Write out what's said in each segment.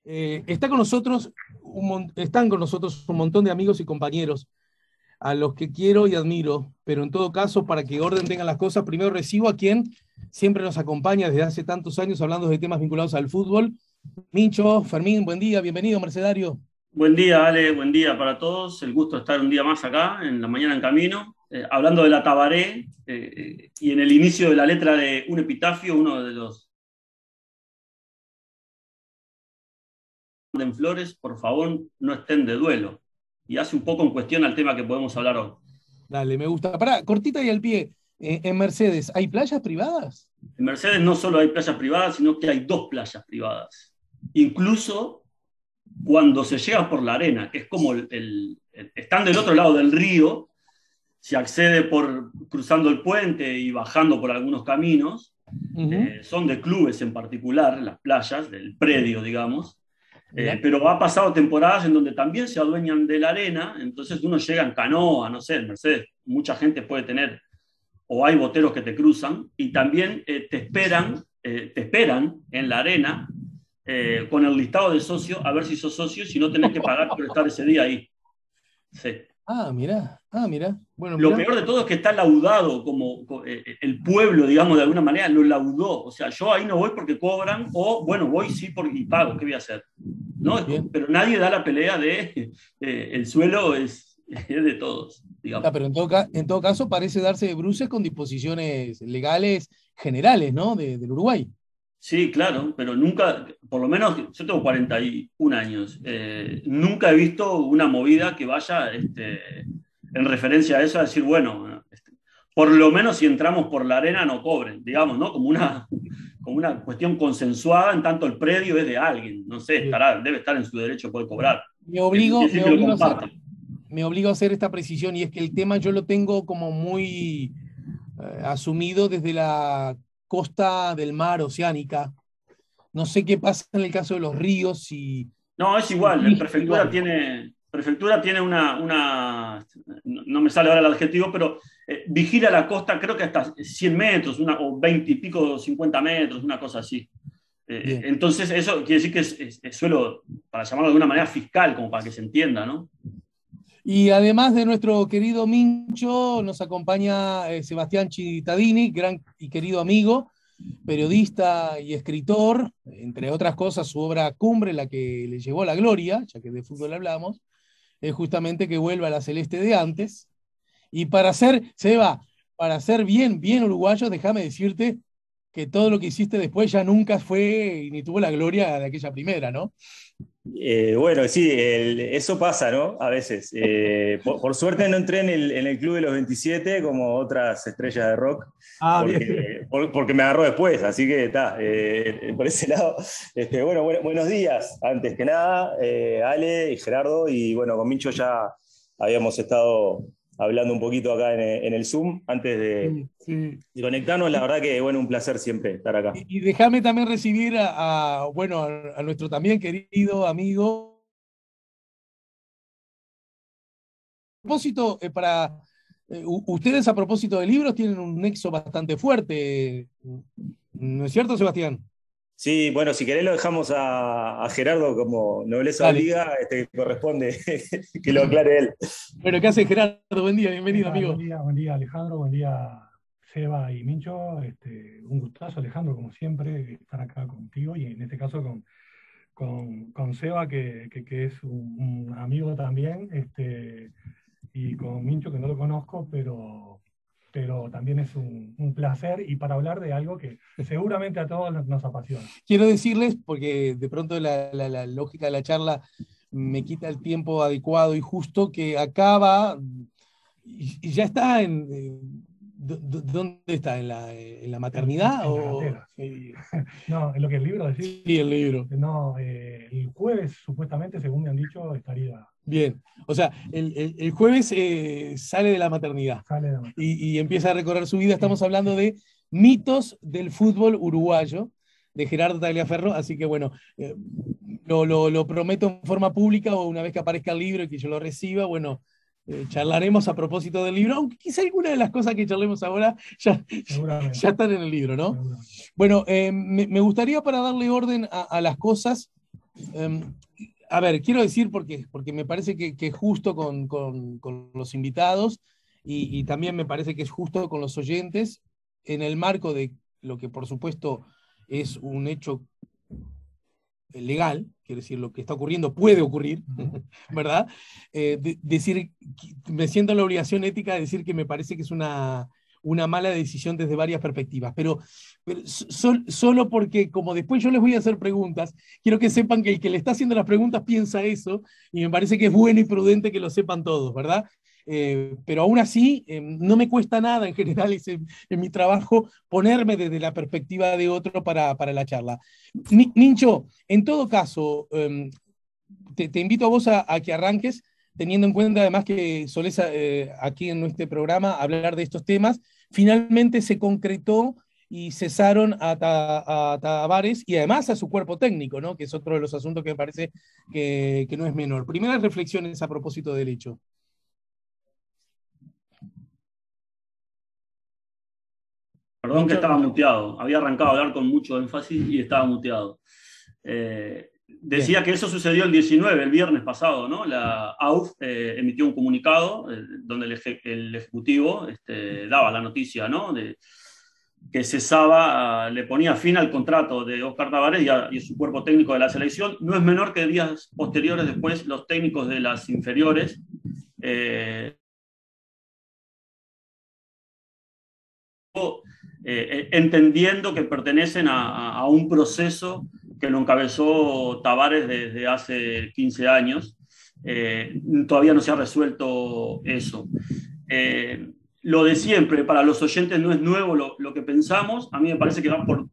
Está con nosotros están con nosotros un montón de amigos y compañeros a los que quiero y admiro, pero en todo caso, para que orden tengan las cosas, primero recibo a quien siempre nos acompaña desde hace tantos años hablando de temas vinculados al fútbol. Mincho, Fermín, buen día, bienvenido, Mercedario. Buen día, Ale, buen día para todos. El gusto de estar un día más acá, en la mañana en camino, hablando de la Tabaré y en el inicio de la letra de un epitafio, uno de los en Flores, por favor, no estén de duelo. Y hace un poco en cuestión al tema que podemos hablar hoy. Dale, me gusta. Pará, cortita y al pie. En Mercedes, ¿hay playas privadas? En Mercedes no solo hay playas privadas, sino que hay dos playas privadas. Incluso cuando se llega por la arena, que es como están del otro lado del río, se accede por cruzando el puente y bajando por algunos caminos, Ujú. son de clubes en particular, las playas, del predio, digamos, Mirá. pero ha pasado temporadas en donde también se adueñan de la arena, entonces uno llega en canoa, no sé, en Mercedes, mucha gente puede tener, o hay boteros que te cruzan, y también te esperan en la arena con el listado de socios, a ver si sos socio, si no tenés que pagar por estar ese día ahí. Sí. Mirá. Bueno, Lo mirá. peor de todo es que está laudado, como el pueblo, digamos, de alguna manera lo laudó. O sea, yo ahí no voy porque cobran, o bueno, voy sí porque y pago, ¿qué voy a hacer? ¿No? Bien. Pero nadie da la pelea de el suelo es de todos, Ah, digamos. pero en todo caso parece darse de bruces con disposiciones legales generales, ¿no? Del Uruguay. Sí, claro, pero nunca, por lo menos yo tengo 41 años, nunca he visto una movida que vaya en referencia a eso, a decir, bueno, por lo menos si entramos por la arena no cobren, digamos, ¿no? Como una cuestión consensuada, en tanto el predio es de alguien, no sé, Bien. debe estar en su derecho a poder cobrar. Me Eso quiere obligo, decir me que lo obligo a hacer, comparte. me obligo a hacer esta precisión y es que el tema yo lo tengo como muy asumido desde la costa del mar oceánica. No sé qué pasa en el caso de los ríos, No, es si igual. rige igual. Prefectura tiene no me sale ahora el adjetivo, pero vigila la costa, creo que hasta 100 metros, o 20 y pico, 50 metros, una cosa así. Bien. Entonces, eso quiere decir que es suelo, para llamarlo de alguna manera, fiscal, como para que se entienda, ¿no? Y además de nuestro querido Mincho, nos acompaña Sebastián Cittadini, gran y querido amigo, periodista y escritor, entre otras cosas, su obra cumbre, la que le llevó a la gloria, ya que de fútbol hablamos, es justamente que vuelva a la celeste de antes. Y para ser, Seba, para ser bien uruguayo, déjame decirte que todo lo que hiciste después ya nunca fue ni tuvo la gloria de aquella primera, ¿no? Bueno, sí, eso pasa, ¿no? A veces. Por suerte no entré en el Club de los 27 como otras estrellas de rock, Ah, bien. porque me agarró después, así que está, por ese lado. Buenos días, antes que nada, Ale y Gerardo, y bueno, con Mincho ya habíamos estado hablando un poquito acá en el Zoom antes Sí, sí. de conectarnos. La verdad que, bueno, un placer siempre estar acá. Y déjame también recibir bueno, a nuestro también querido amigo. A propósito, ustedes a propósito de libros tienen un nexo bastante fuerte, ¿no es cierto, Sebastián? Sí, bueno, si querés lo dejamos a Gerardo como nobleza Dale. obliga, corresponde que lo aclare él. Bueno, ¿qué hace Gerardo? Buen día, ¿Qué bienvenido, tal? amigo. Buen día Alejandro, buen día Seba y Mincho. Un gustazo Alejandro, como siempre, estar acá contigo y en este caso con Seba, que es un amigo también, y con Mincho, que no lo conozco, pero también es un placer y para hablar de algo que seguramente a todos nos apasiona. Quiero decirles, porque de pronto la lógica de la charla me quita el tiempo adecuado y justo, que acaba y ya está ¿dónde está? En la maternidad? En la gatera. No, en lo que el libro decís. Sí, el libro. No, el jueves, supuestamente, según me han dicho, Bien. O sea, el jueves sale de la maternidad sale de la maternidad. y empieza a recorrer su vida. Estamos Sí, hablando de mitos del fútbol uruguayo, de Gerardo Tagliaferro. Así que bueno, lo prometo en forma pública o una vez que aparezca el libro y que yo lo reciba, bueno, charlaremos a propósito del libro, aunque quizá alguna de las cosas que charlemos ahora ya están en el libro, ¿no? seguramente. Bueno, me gustaría para darle orden a las cosas, A ver, quiero decir porque me parece que es justo con los invitados y también me parece que es justo con los oyentes en el marco de lo que por supuesto es un hecho legal, quiero decir, lo que está ocurriendo puede ocurrir, ¿verdad? Decir, me siento en la obligación ética de decir que me parece que es una mala decisión desde varias perspectivas, pero solo porque como después yo les voy a hacer preguntas, quiero que sepan que el que le está haciendo las preguntas piensa eso, y me parece que es bueno y prudente que lo sepan todos, ¿verdad? Pero aún así, no me cuesta nada en general en mi trabajo ponerme desde la perspectiva de otro para la charla. Mincho, en todo caso, te invito a vos a que arranques, teniendo en cuenta además que solés aquí en nuestro programa hablar de estos temas. Finalmente se concretó y cesaron a Tavares y además a su cuerpo técnico, ¿no? Que es otro de los asuntos que me parece que no es menor. Primeras reflexiones a propósito del hecho. Perdón que estaba muteado. Había arrancado a hablar con mucho énfasis y estaba muteado. Decía Bien. Que eso sucedió el 19, el viernes pasado, ¿no? La AUF emitió un comunicado donde el Ejecutivo daba la noticia, ¿no? De que cesaba, le ponía fin al contrato de Óscar Tavares y su cuerpo técnico de la selección. No es menor que días posteriores después los técnicos de las inferiores entendiendo que pertenecen a un proceso que lo encabezó Tavares desde hace 15 años. Todavía no se ha resuelto eso. Lo de siempre, para los oyentes no es nuevo lo que pensamos. A mí me parece que va por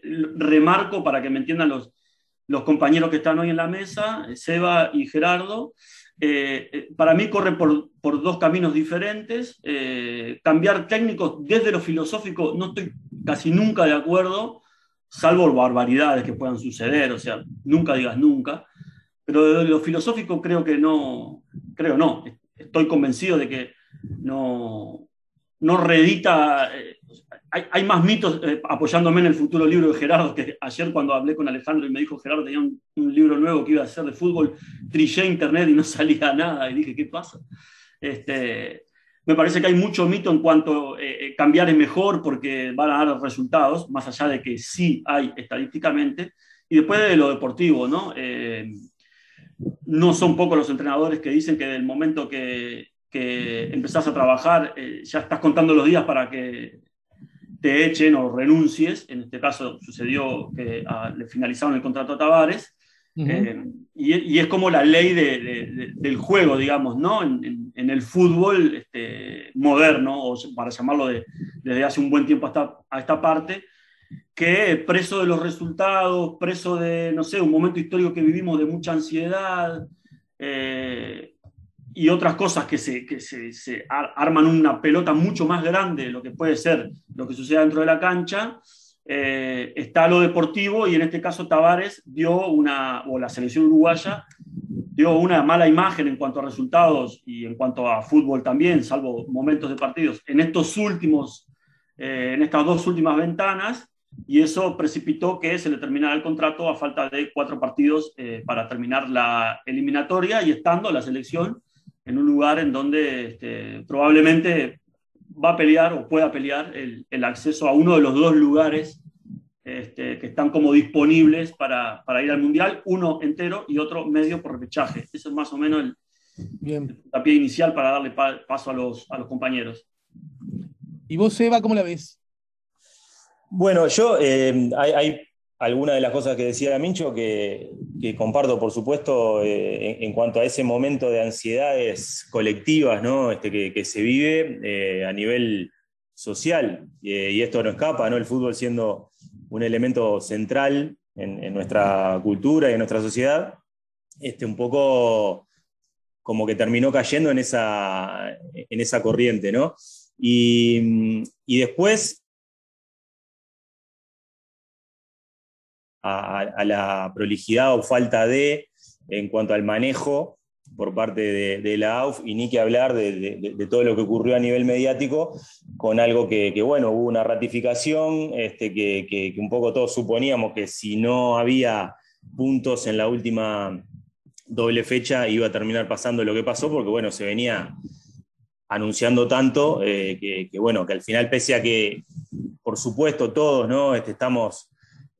remarco para que me entiendan los compañeros que están hoy en la mesa, Seba y Gerardo. Para mí corre por dos caminos diferentes. Cambiar técnicos desde lo filosófico no estoy casi nunca de acuerdo, salvo barbaridades que puedan suceder, o sea, nunca digas nunca, pero de lo filosófico creo no, estoy convencido de que no reedita. Hay más mitos, apoyándome en el futuro libro de Gerardo, que ayer cuando hablé con Alejandro y me dijo, Gerardo tenía un libro nuevo que iba a hacer de fútbol, trillé internet y no salía nada, y dije, ¿qué pasa? Me parece que hay mucho mito en cuanto cambiar es mejor porque van a dar resultados, más allá de que sí hay estadísticamente, y después de lo deportivo, ¿no? No son pocos los entrenadores que dicen que del momento que empezás a trabajar, ya estás contando los días para que te echen o renuncies. En este caso sucedió que le finalizaron el contrato a Tavares. Y es como la ley del juego, digamos, ¿no? En el fútbol moderno, o para llamarlo desde hace un buen tiempo a esta parte, que preso de los resultados, preso de, no sé, un momento histórico que vivimos de mucha ansiedad, y otras cosas que se arman una pelota mucho más grande de lo que puede ser lo que sucede dentro de la cancha. Está lo deportivo, y en este caso Tavares o la selección uruguaya dio una mala imagen en cuanto a resultados y en cuanto a fútbol también, salvo momentos de partidos, en estas dos últimas ventanas, y eso precipitó que se le terminara el contrato a falta de 4 partidos para terminar la eliminatoria, y estando la selección en un lugar en donde probablemente va a pelear o pueda pelear el acceso a uno de los 2 lugares que están como disponibles para ir al Mundial, uno entero y otro medio por repechaje. Ese es más o menos el puntapié inicial para darle paso a los compañeros. ¿Y vos, Seba, cómo la ves? Bueno, yo hay algunas de las cosas que decía Mincho que comparto, por supuesto, en cuanto a ese momento de ansiedades colectivas, ¿no? Que se vive a nivel social, y esto no escapa, ¿no? El fútbol siendo un elemento central en nuestra cultura y en nuestra sociedad, un poco como que terminó cayendo en esa corriente, ¿no? Y después a la prolijidad o falta en cuanto al manejo por parte de la AUF, y ni que hablar de todo lo que ocurrió a nivel mediático, con algo que bueno, hubo una ratificación, que un poco todos suponíamos que si no había puntos en la última doble fecha iba a terminar pasando lo que pasó, porque bueno, se venía anunciando tanto bueno, que al final, pese a que, por supuesto, todos, ¿no? Estamos...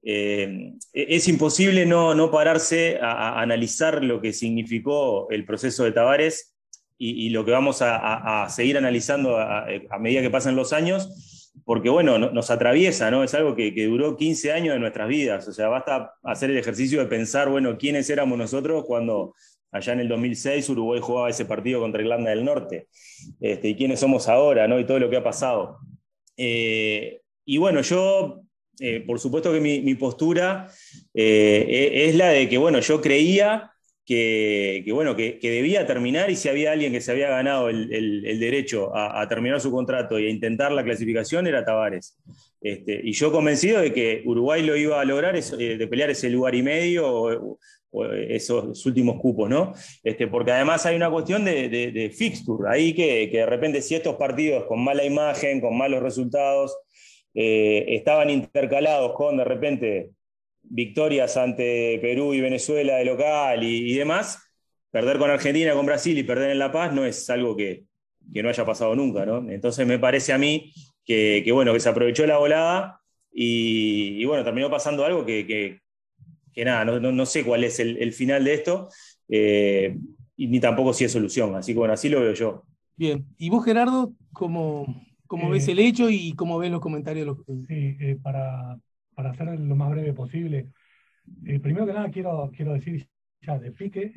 es imposible no pararse a analizar lo que significó el proceso de Tavares y lo que vamos a seguir analizando a medida que pasan los años, porque bueno, nos atraviesa, ¿no? Es algo que duró 15 años de nuestras vidas, o sea, basta hacer el ejercicio de pensar, bueno, quiénes éramos nosotros cuando allá en el 2006 Uruguay jugaba ese partido contra Irlanda del Norte, y quiénes somos ahora, ¿no? Y todo lo que ha pasado. Y bueno, yo... por supuesto que mi postura es la de que, bueno, yo creía que debía terminar, y si había alguien que se había ganado el derecho a terminar su contrato y a intentar la clasificación era Tavares. Y yo convencido de que Uruguay lo iba a lograr, de pelear ese lugar y medio o esos últimos cupos, ¿no? Porque además hay una cuestión de fixture, ahí que de repente si estos partidos con mala imagen, con malos resultados, estaban intercalados con de repente victorias ante Perú y Venezuela de local y demás, perder con Argentina, con Brasil y perder en La Paz no es algo que no haya pasado nunca, ¿no? Entonces me parece a mí bueno, que se aprovechó la volada y bueno, terminó pasando algo que nada, no sé cuál es el final de esto, y ni tampoco si es solución, así que bueno, así lo veo yo. Bien, y vos, Gerardo, ¿cómo ves el hecho y cómo ves los comentarios? Sí, para ser lo más breve posible, primero que nada quiero decir ya de pique,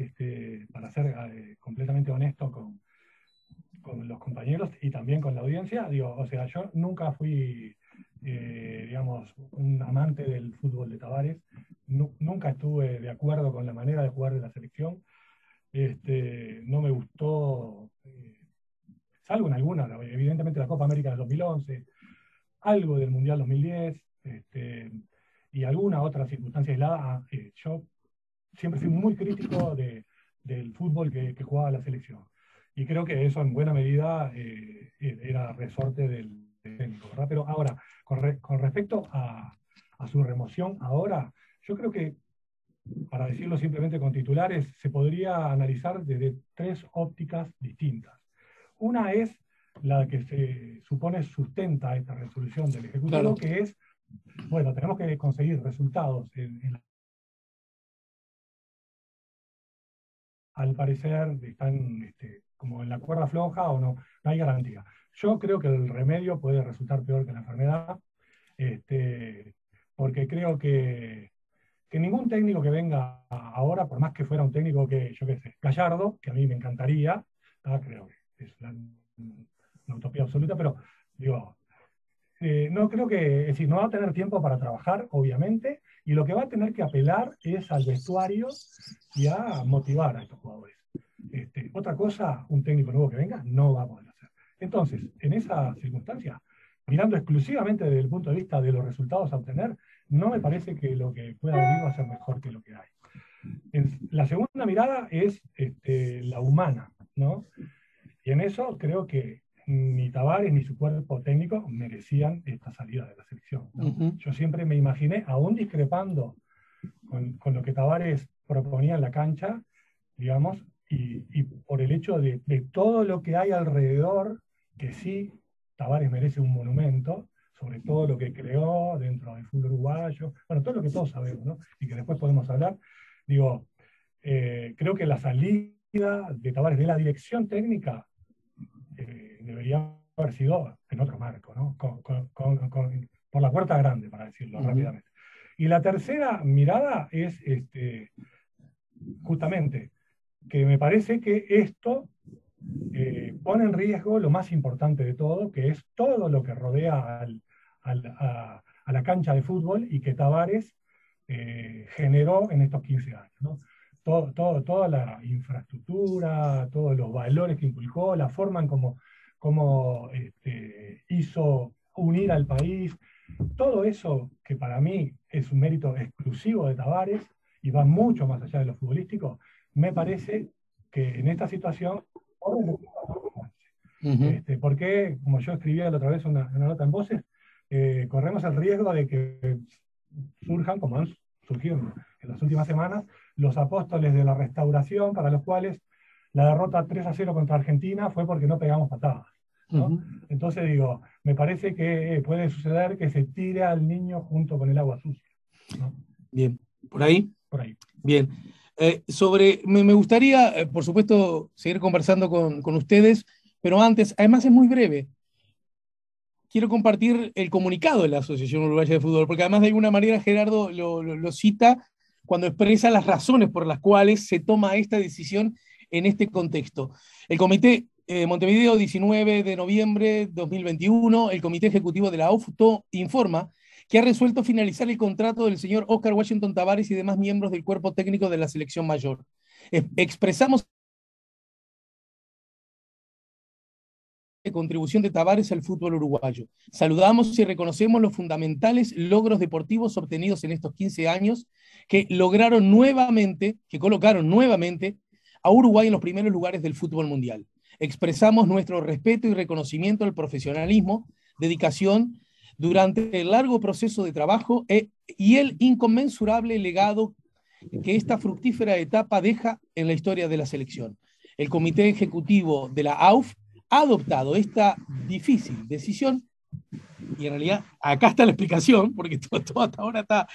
para ser completamente honesto con los compañeros y también con la audiencia, digo, o sea, yo nunca fui, digamos, un amante del fútbol de Tavares, nunca estuve de acuerdo con la manera de jugar de la selección, no me gustó, salvo en alguna, evidentemente la Copa América del 2011, algo del Mundial 2010, y alguna otra circunstancia aislada. Yo siempre fui muy crítico del fútbol que jugaba la selección. Y creo que eso en buena medida era resorte del técnico, ¿verdad? Pero ahora, con respecto a su remoción, ahora, yo creo que, para decirlo simplemente con titulares, se podría analizar desde tres ópticas distintas. Una es la que se supone sustenta esta resolución del Ejecutivo, claro, que es, bueno, tenemos que conseguir resultados al parecer están como en la cuerda floja o no hay garantía. Yo creo que el remedio puede resultar peor que la enfermedad, porque creo que ningún técnico que venga ahora, por más que fuera un técnico que, yo qué sé, Gallardo, que a mí me encantaría, creo que es una utopía absoluta, pero digo, no creo que, es decir, no va a tener tiempo para trabajar, obviamente, y lo que va a tener que apelar es al vestuario y a motivar a estos jugadores. Otra cosa, un técnico nuevo que venga no va a poder hacer. Entonces, en esa circunstancia, mirando exclusivamente desde el punto de vista de los resultados a obtener, no me parece que lo que pueda venir va a ser mejor que lo que hay. La segunda mirada es la humana, ¿no? Y en eso creo que ni Tavares ni su cuerpo técnico merecían esta salida de la selección, ¿no? Uh-huh. Yo siempre me imaginé, aún discrepando con lo que Tavares proponía en la cancha, digamos, y por el hecho de todo lo que hay alrededor, que sí, Tavares merece un monumento, sobre todo lo que creó dentro del fútbol uruguayo, bueno, todo lo que todos sabemos, ¿no? Y que después podemos hablar. Digo, creo que la salida de Tavares de la dirección técnica debería haber sido en otro marco, ¿no? Por la puerta grande, para decirlo rápidamente. Y la tercera mirada es justamente que me parece que esto pone en riesgo lo más importante de todo, que es todo lo que rodea a la cancha de fútbol y que Tavares generó en estos 15 años, ¿no? Toda la infraestructura, todos los valores que inculcó, la forma en cómo hizo unir al país, todo eso que para mí es un mérito exclusivo de Tavares y va mucho más allá de lo futbolístico, me parece que en esta situación, porque, como yo escribía la otra vez una nota en Voces, corremos el riesgo de que surjan, como han surgido en las últimas semanas, los apóstoles de la restauración, para los cuales la derrota 3-0 contra Argentina fue porque no pegamos patadas, ¿no? Entonces digo, me parece que puede suceder que se tire al niño junto con el agua sucia, ¿no? Bien, ¿por ahí? Por ahí. Bien. Me gustaría, por supuesto, seguir conversando con ustedes, pero antes, además es muy breve. Quiero compartir el comunicado de la Asociación Uruguaya de Fútbol, porque además de alguna manera Gerardo lo cita cuando expresa las razones por las cuales se toma esta decisión en este contexto. El Comité Montevideo, 19 de noviembre de 2021, el Comité Ejecutivo de la AUFTO informa que ha resuelto finalizar el contrato del señor Oscar Washington Tabárez y demás miembros del cuerpo técnico de la selección mayor. Expresamos la contribución de Tabárez al fútbol uruguayo. Saludamos y reconocemos los fundamentales logros deportivos obtenidos en estos 15 años que colocaron nuevamente a Uruguay en los primeros lugares del fútbol mundial. Expresamos nuestro respeto y reconocimiento al profesionalismo, dedicación durante el largo proceso de trabajo y el inconmensurable legado que esta fructífera etapa deja en la historia de la selección. El Comité Ejecutivo de la AUF ha adoptado esta difícil decisión, y en realidad acá está la explicación, porque todo hasta ahora está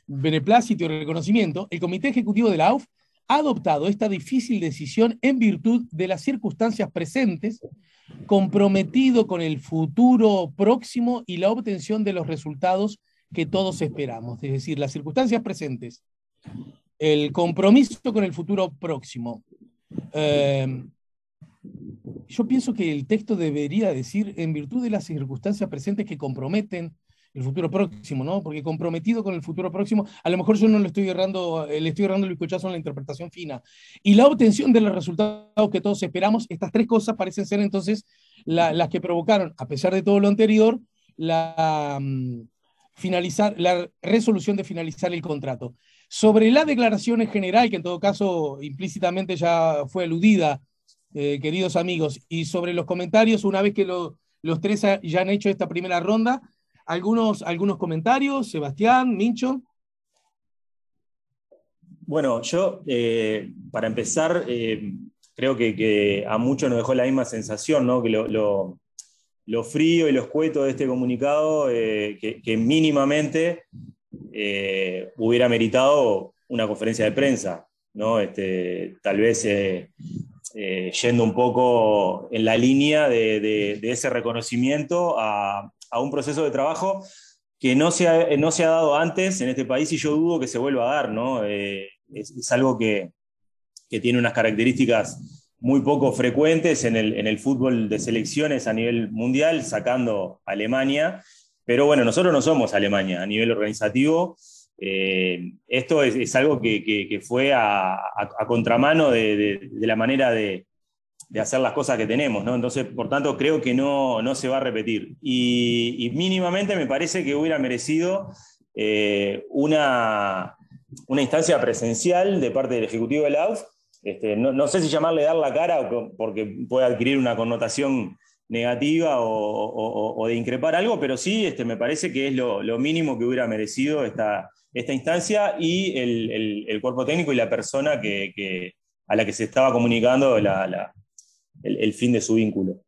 beneplácito y reconocimiento. El Comité Ejecutivo de la AUF ha adoptado esta difícil decisión en virtud de las circunstancias presentes, comprometido con el futuro próximo y la obtención de los resultados que todos esperamos. Es decir, las circunstancias presentes, el compromiso con el futuro próximo. Yo pienso que el texto debería decir en virtud de las circunstancias presentes que comprometen el futuro próximo, ¿no? Porque comprometido con el futuro próximo, a lo mejor yo no le estoy errando el bizcochazo en la interpretación fina. Y la obtención de los resultados que todos esperamos, estas tres cosas parecen ser entonces las que provocaron, a pesar de todo lo anterior, la resolución de finalizar el contrato. Sobre la declaración en general, que en todo caso implícitamente ya fue aludida, queridos amigos, y sobre los comentarios, una vez que los tres ya han hecho esta primera ronda, algunos comentarios, Sebastián, Mincho. Bueno, yo, para empezar, creo que a muchos nos dejó la misma sensación, ¿no? Que lo frío y lo escueto de este comunicado, que mínimamente hubiera meritado una conferencia de prensa, ¿no? Tal vez yendo un poco en la línea de ese reconocimiento a un proceso de trabajo que no se ha dado antes en este país y yo dudo que se vuelva a dar, ¿no? Es algo que tiene unas características muy poco frecuentes en el fútbol de selecciones a nivel mundial, sacando Alemania, pero bueno, nosotros no somos Alemania a nivel organizativo. Esto es algo que fue a contramano de la manera de hacer las cosas que tenemos, ¿no? Entonces, por tanto, creo que no se va a repetir. Y mínimamente me parece que hubiera merecido una instancia presencial de parte del Ejecutivo de la AUF. No sé si llamarle dar la cara, porque puede adquirir una connotación negativa o de increpar algo, pero sí me parece que es lo mínimo que hubiera merecido esta instancia y el cuerpo técnico y la persona a la que se estaba comunicando el fin de su vínculo.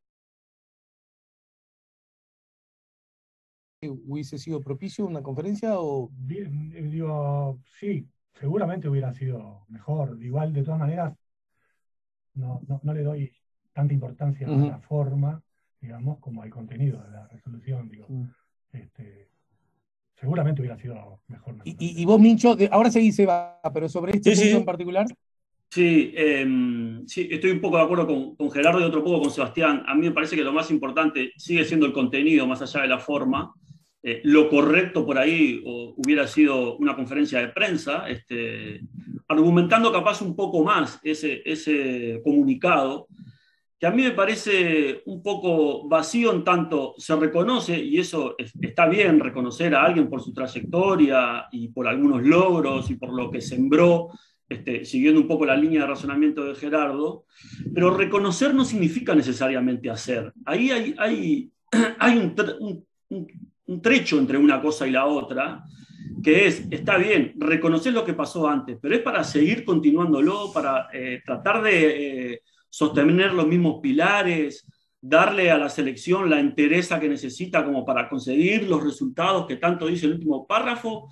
¿Hubiese sido propicio una conferencia o...? Bien, digo, sí, seguramente hubiera sido mejor. Igual, de todas maneras, no le doy tanta importancia a la forma, digamos, como al contenido de la resolución. Digo, seguramente hubiera sido mejor. ¿Y vos, Mincho? Ahora seguís, Seba, pero sobre este punto en particular... Sí, estoy un poco de acuerdo con Gerardo y otro poco con Sebastián. A mí me parece que lo más importante sigue siendo el contenido, más allá de la forma. Lo correcto por ahí hubiera sido una conferencia de prensa, argumentando capaz un poco más ese comunicado, que a mí me parece un poco vacío en tanto se reconoce, y eso está bien, reconocer a alguien por su trayectoria y por algunos logros y por lo que sembró, siguiendo un poco la línea de razonamiento de Gerardo, pero reconocer no significa necesariamente hacer. Ahí hay un trecho entre una cosa y la otra, que está bien, reconocer lo que pasó antes, pero es para seguir continuándolo, para tratar de sostener los mismos pilares, darle a la selección la entereza que necesita como para conseguir los resultados que tanto dice el último párrafo,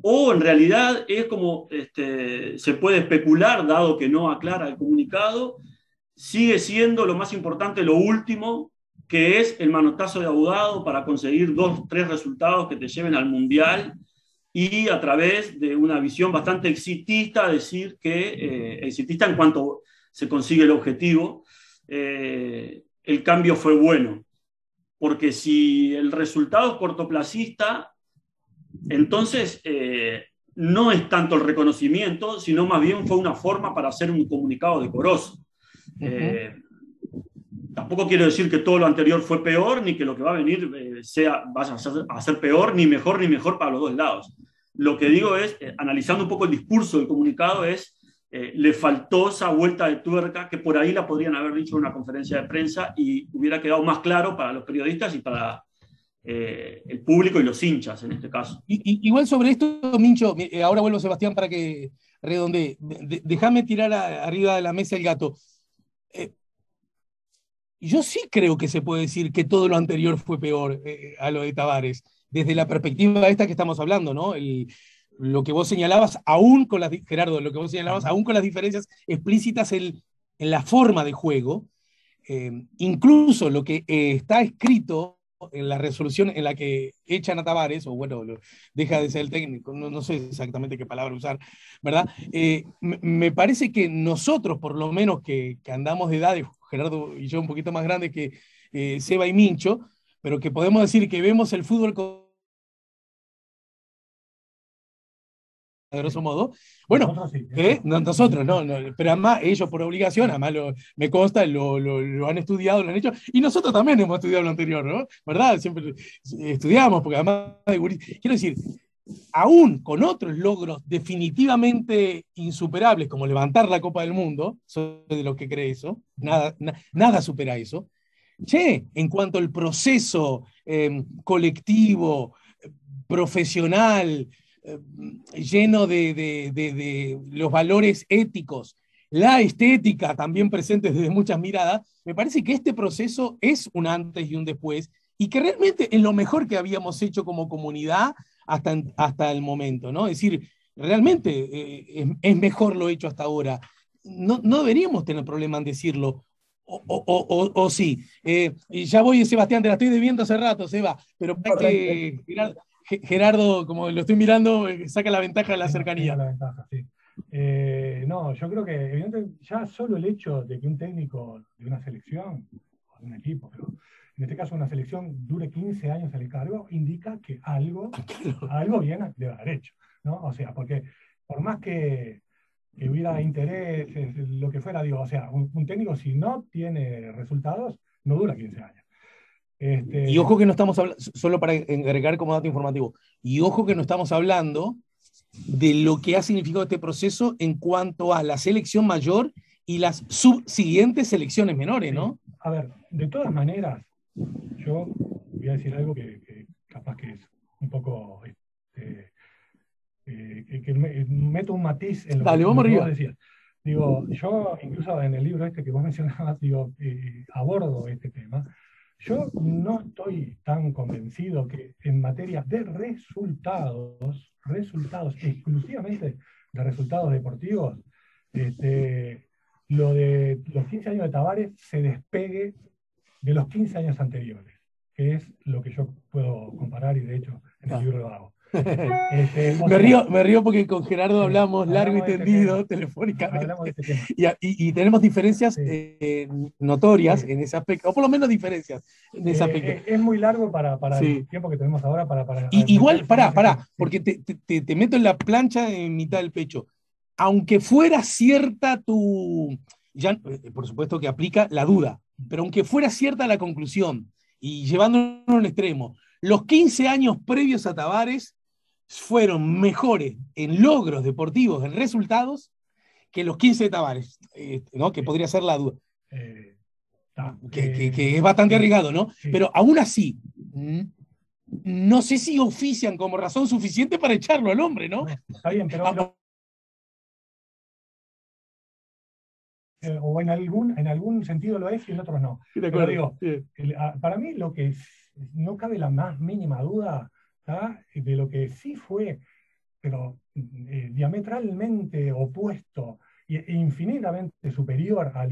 o en realidad es como se puede especular, dado que no aclara el comunicado, sigue siendo lo más importante, lo último, que es el manotazo de ahogado para conseguir 2, 3 resultados que te lleven al Mundial, y a través de una visión bastante exitista, decir que, exitista en cuanto se consigue el objetivo, el cambio fue bueno. Porque si el resultado es cortoplacista, entonces no es tanto el reconocimiento, sino más bien fue una forma para hacer un comunicado decoroso. Tampoco quiero decir que todo lo anterior fue peor, ni que lo que va a venir vaya a ser peor, ni mejor para los dos lados. Lo que digo es, analizando un poco el discurso del comunicado, le faltó esa vuelta de tuerca que por ahí la podrían haber dicho en una conferencia de prensa y hubiera quedado más claro para los periodistas y para el público y los hinchas en este caso. Igual sobre esto, Mincho, ahora vuelvo a Sebastián para que redondee. Déjame tirar arriba de la mesa el gato. Yo sí creo que se puede decir que todo lo anterior fue peor a lo de Tavares, desde la perspectiva esta que estamos hablando, ¿no? Lo que vos señalabas, Gerardo, lo que vos señalabas, aún con las diferencias explícitas en la forma de juego, incluso lo que está escrito en la resolución en la que echan a Tavares, o bueno, deja de ser el técnico, no sé exactamente qué palabra usar, ¿verdad? Me parece que nosotros, por lo menos que andamos de edades, Gerardo y yo un poquito más grandes que Seba y Mincho, pero que podemos decir que vemos el fútbol a grosso modo. Bueno, nosotros, no, pero además ellos por obligación, además me consta, lo han estudiado, lo han hecho, y nosotros también hemos estudiado lo anterior, ¿no? ¿Verdad? Siempre estudiamos, porque además, quiero decir, aún con otros logros definitivamente insuperables, como levantar la Copa del Mundo, soy de los que cree eso, nada supera eso. En cuanto al proceso colectivo, profesional, lleno de los valores éticos, la estética también presente desde muchas miradas, me parece que este proceso es un antes y un después, y que realmente es lo mejor que habíamos hecho como comunidad hasta el momento, ¿no? Es decir, realmente es mejor lo hecho hasta ahora. No deberíamos tener problema en decirlo, o sí. Y ya voy, Sebastián, te la estoy debiendo hace rato, Seba, pero Gerardo, como lo estoy mirando, saca la ventaja de la cercanía. La ventaja, sí. No, yo creo que evidentemente ya solo el hecho de que un técnico de una selección, o de un equipo, pero en este caso una selección, dure 15 años en el cargo, indica que algo bien debe haber hecho, ¿no? O sea, porque por más que hubiera intereses, lo que fuera, digo, o sea, un técnico si no tiene resultados, no dura 15 años. Y ojo que no estamos hablando, solo para agregar como dato informativo, y ojo que no estamos hablando de lo que ha significado este proceso en cuanto a la selección mayor y las subsiguientes selecciones menores, ¿no? A ver, de todas maneras, yo voy a decir algo que capaz que es un poco, que meto un matiz en lo que vos decías. Digo, yo incluso en el libro que vos mencionabas, digo, abordo este tema. Yo no estoy tan convencido que en materia de resultados exclusivamente de resultados deportivos, lo de los 15 años de Tavares se despegue de los 15 años anteriores, que es lo que yo puedo comparar y de hecho en el libro lo hago. Me río porque con Gerardo hablamos largo y tendido telefónicamente y tenemos diferencias notorias en ese aspecto, o por lo menos diferencias en ese aspecto. Es muy largo para el tiempo que tenemos ahora igual, porque te meto en la plancha en mitad del pecho. Aunque fuera cierta por supuesto que aplica la duda, pero aunque fuera cierta la conclusión, y llevándolo a un extremo, los 15 años previos a Tavares fueron mejores en logros deportivos, en resultados, que los 15 de Tavares, ¿no? Que podría ser la duda. Que es bastante arriesgado, ¿no? Sí. Pero aún así, no sé si ofician como razón suficiente para echarlo al hombre, ¿no? Está bien, pero o en algún sentido lo es y en otros no. Pero digo, para mí lo que no cabe la más mínima duda, ¿tá?, de lo que sí fue, pero diametralmente opuesto e infinitamente superior a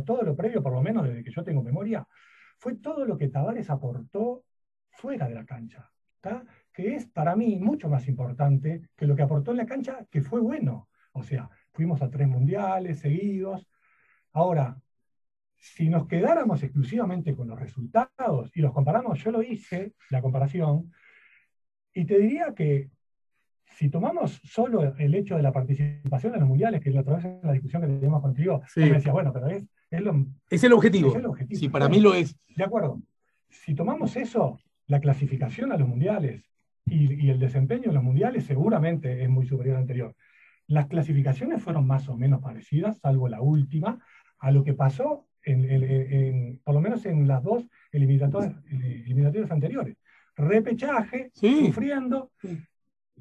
todo lo previo, por lo menos desde que yo tengo memoria, fue todo lo que Tavares aportó fuera de la cancha, ¿tá?, que es para mí mucho más importante que lo que aportó en la cancha, que fue bueno. O sea, fuimos a 3 mundiales seguidos. Ahora, si nos quedáramos exclusivamente con los resultados y los comparamos, yo lo hice, la comparación, y te diría que si tomamos solo el hecho de la participación en los mundiales, que la otra vez en la discusión que teníamos contigo, sí, me decías, bueno, pero es el objetivo. Es el objetivo. Sí, para bueno, mí lo es. De acuerdo. Si tomamos eso, la clasificación a los mundiales y el desempeño en los mundiales seguramente es muy superior al anterior. Las clasificaciones fueron más o menos parecidas, salvo la última, a lo que pasó por lo menos en las 2 eliminatorias anteriores. Repechaje, sí, sufriendo,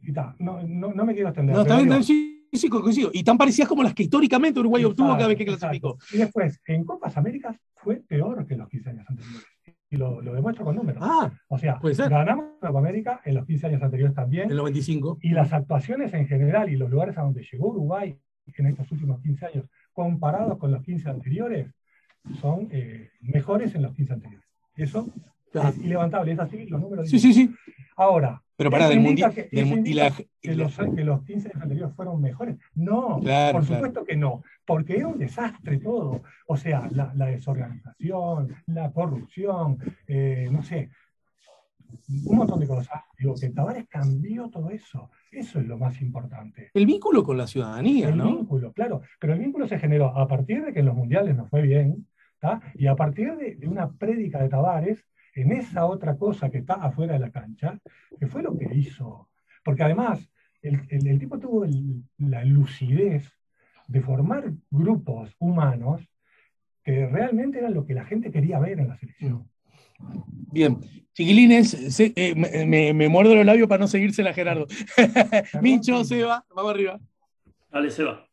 y ta. No me quiero extender. No, está bien, sí, coincido. Y tan parecidas como las que históricamente Uruguay obtuvo cada vez que clasificó. Y después, en Copas Américas fue peor que los 15 años anteriores. Y lo demuestro con números. O sea, ganamos la Copa América en los 15 años anteriores también. El 95. Y las actuaciones en general y los lugares a donde llegó Uruguay en estos últimos 15 años, comparados con los 15 anteriores, son mejores en los 15 anteriores. Eso es ilevantable, es así, los números. Sí. Ahora, pero para del mundial. Que los 15 años anteriores fueron mejores. No, por supuesto que no, porque era un desastre todo. O sea, la desorganización, la corrupción, no sé, un montón de cosas. Digo, que Tavares cambió todo eso. Eso es lo más importante. El vínculo con la ciudadanía, ¿no? El vínculo, claro. Pero el vínculo se generó a partir de que en los mundiales nos fue bien, ¿tá?, y a partir de una prédica de Tavares en esa otra cosa que está afuera de la cancha, que fue lo que hizo. Porque además, el tipo tuvo la lucidez de formar grupos humanos que realmente eran lo que la gente quería ver en la selección. Bien, chiquilines, me muerdo los labios para no seguírsela a Gerardo. Mincho, Seba, vamos arriba. Dale, Seba.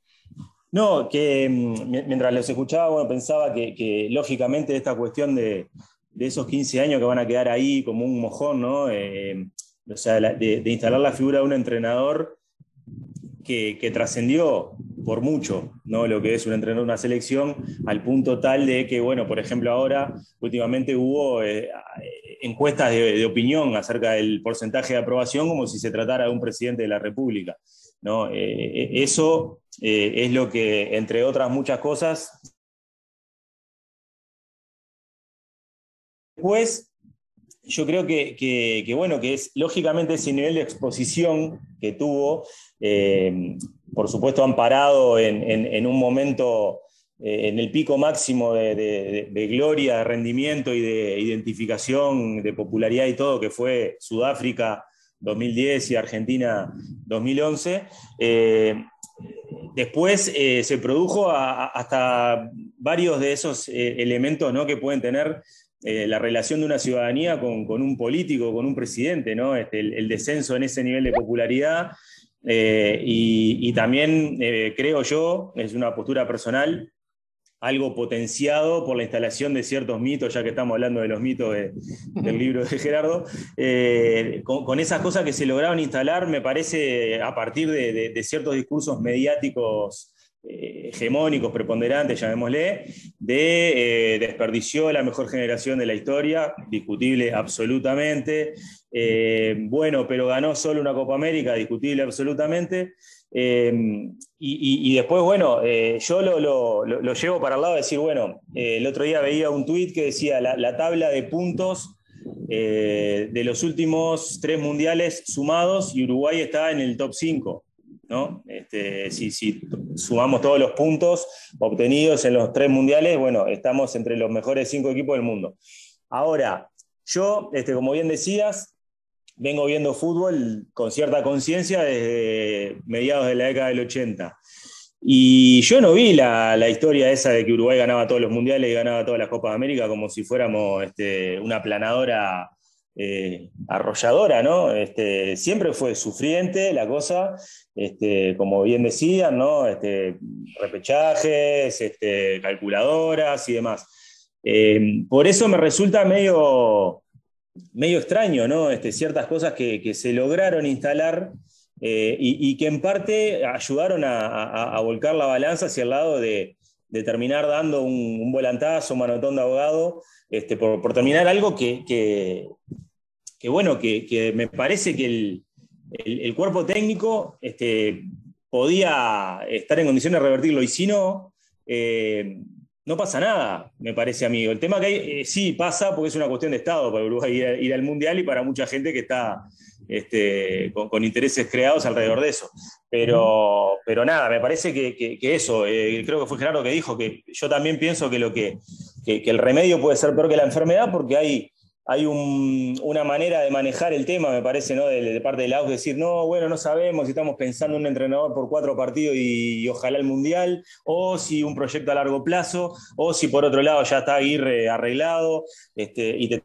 No, que mientras los escuchaba, bueno, pensaba que lógicamente esta cuestión de esos 15 años que van a quedar ahí como un mojón, ¿no? O sea, de instalar la figura de un entrenador que trascendió por mucho, ¿no?, lo que es un entrenador de una selección, al punto tal de que, bueno, por ejemplo, ahora últimamente hubo encuestas de opinión acerca del porcentaje de aprobación como si se tratara de un presidente de la República, ¿no? Eso es lo que, entre otras muchas cosas, después yo creo que bueno, que es lógicamente ese nivel de exposición que tuvo, por supuesto amparado en un momento, en el pico máximo de gloria, de rendimiento y de identificación, de popularidad y todo, que fue Sudáfrica 2010 y Argentina 2011. Después se produjo hasta varios de esos elementos, ¿no?, que pueden tener la relación de una ciudadanía con un político, con un presidente, ¿no? El descenso en ese nivel de popularidad, y también creo yo, es una postura personal, algo potenciado por la instalación de ciertos mitos, ya que estamos hablando de los mitos del libro de Gerardo, con esas cosas que se lograron instalar, me parece, a partir de ciertos discursos mediáticos hegemónicos, preponderantes, llamémosle, desperdició la mejor generación de la historia, discutible absolutamente, bueno, pero ganó solo una Copa América, discutible absolutamente, y después, bueno, yo lo llevo para el lado de decir, bueno, el otro día veía un tuit que decía la tabla de puntos de los últimos 3 mundiales sumados, y Uruguay está en el top 5. ¿No? Si sumamos todos los puntos obtenidos en los 3 mundiales, bueno, estamos entre los mejores 5 equipos del mundo. Ahora, yo, como bien decías, vengo viendo fútbol con cierta conciencia desde mediados de la década del 80. Y yo no vi la historia esa de que Uruguay ganaba todos los mundiales y ganaba todas las Copas de América como si fuéramos una planadora arrolladora, ¿no? Siempre fue sufriente la cosa, como bien decían, ¿no? Repechajes, calculadoras y demás. Por eso me resulta medio extraño, ¿no? Ciertas cosas que se lograron instalar y que en parte ayudaron a volcar la balanza hacia el lado de terminar dando un volantazo, un manotón de ahogado, por terminar algo bueno, que me parece que el cuerpo técnico podía estar en condiciones de revertirlo, y si no, no pasa nada, me parece, amigo. El tema que hay, sí pasa porque es una cuestión de Estado para Uruguay ir al Mundial y para mucha gente que está con intereses creados alrededor de eso. Pero nada, me parece que eso, creo que fue Gerardo que dijo, que yo también pienso que el remedio puede ser peor que la enfermedad, porque hay una manera de manejar el tema, me parece, ¿no? De parte del AUF, decir, no, bueno, no sabemos si estamos pensando en un entrenador por 4 partidos y ojalá el Mundial, o si un proyecto a largo plazo, o si por otro lado ya está Aguirre arreglado, y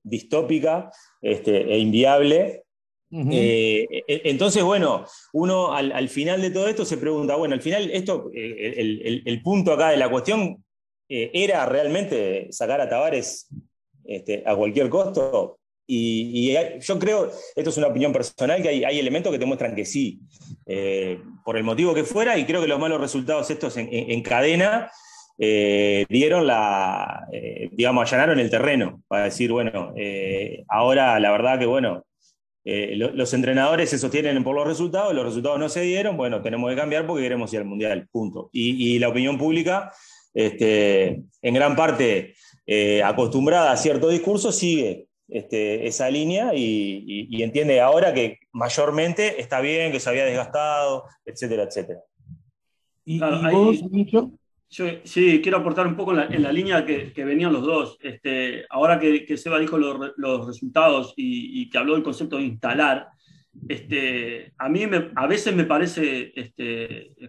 distópica e inviable. Uh-huh. Entonces, bueno, uno al final de todo esto se pregunta, bueno, al final esto, el punto acá de la cuestión, ¿era realmente sacar a Tavares a cualquier costo? Y yo creo, esto es una opinión personal, que hay elementos que te muestran que sí, por el motivo que fuera, y creo que los malos resultados estos en cadena dieron digamos, allanaron el terreno para decir, bueno, ahora la verdad que, bueno, los entrenadores se sostienen por los resultados no se dieron, bueno, tenemos que cambiar porque queremos ir al Mundial, punto. Y la opinión pública, en gran parte acostumbrada a cierto discurso, sigue esa línea y entiende ahora que mayormente está bien, que se había desgastado, etcétera, etcétera. Claro, ¿Y vos, Micho? Yo sí, quiero aportar un poco en la línea que venían los dos. Ahora que Seba dijo los resultados y que habló del concepto de instalar, a mí a veces me parece,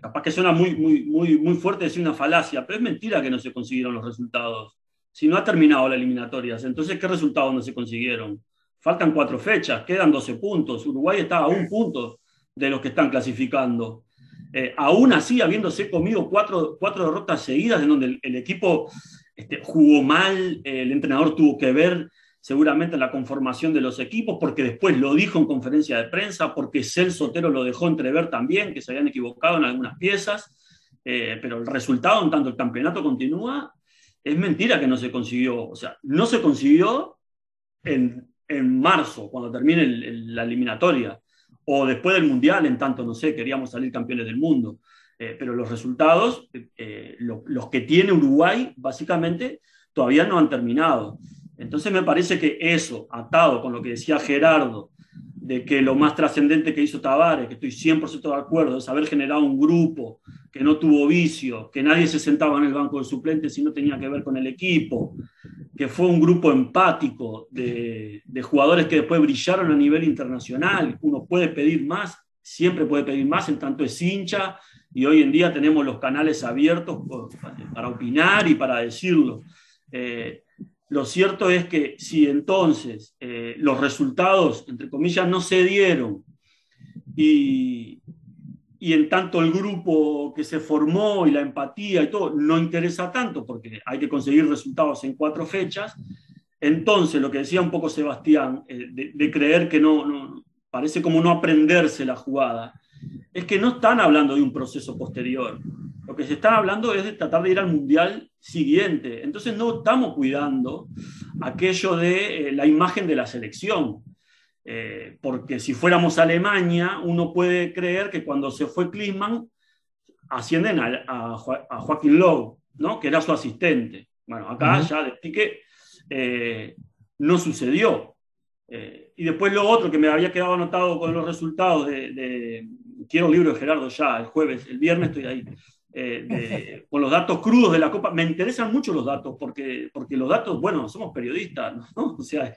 capaz que suena muy fuerte decir una falacia, pero es mentira que no se consiguieron los resultados. Si no ha terminado la eliminatoria, entonces ¿qué resultados no se consiguieron? Faltan 4 fechas, quedan 12 puntos. Uruguay está a 1 punto de los que están clasificando. Aún así, habiéndose comido 4 derrotas seguidas, en donde el equipo jugó mal, el entrenador tuvo que ver seguramente la conformación de los equipos, porque después lo dijo en conferencia de prensa, porque Celso Otero lo dejó entrever también, que se habían equivocado en algunas piezas, pero el resultado, en tanto el campeonato continúa, es mentira que no se consiguió. O sea, no se consiguió en marzo, cuando termine la eliminatoria, o después del Mundial, en tanto, no sé, queríamos salir campeones del mundo. Pero los resultados, los que tiene Uruguay, básicamente, todavía no han terminado. Entonces me parece que eso, atado con lo que decía Gerardo, de que lo más trascendente que hizo Tavares, que estoy 100% de acuerdo, es haber generado un grupo que no tuvo vicio, que nadie se sentaba en el banco de suplentes si no tenía que ver con el equipo, que fue un grupo empático de jugadores que después brillaron a nivel internacional. Uno puede pedir más, siempre puede pedir más, en tanto es hincha, y hoy en día tenemos los canales abiertos para opinar y para decirlo. Lo cierto es que si entonces los resultados, entre comillas, no se dieron, y en tanto el grupo que se formó y la empatía y todo no interesa tanto, porque hay que conseguir resultados en 4 fechas, entonces lo que decía un poco Sebastián, de creer que no parece como no aprenderse la jugada, es que no están hablando de un proceso posterior. Lo que se está hablando es de tratar de ir al Mundial siguiente. Entonces no estamos cuidando aquello de la imagen de la selección. Porque si fuéramos a Alemania, uno puede creer que cuando se fue Klinsmann, ascienden a Joachim Löw, ¿no? Que era su asistente. Bueno, acá ya de pique no sucedió. Y después lo otro que me había quedado anotado con los resultados quiero el libro de Gerardo ya, el viernes estoy ahí, con los datos crudos de la Copa. Me interesan mucho los datos, porque los datos, bueno, somos periodistas, ¿no? O sea,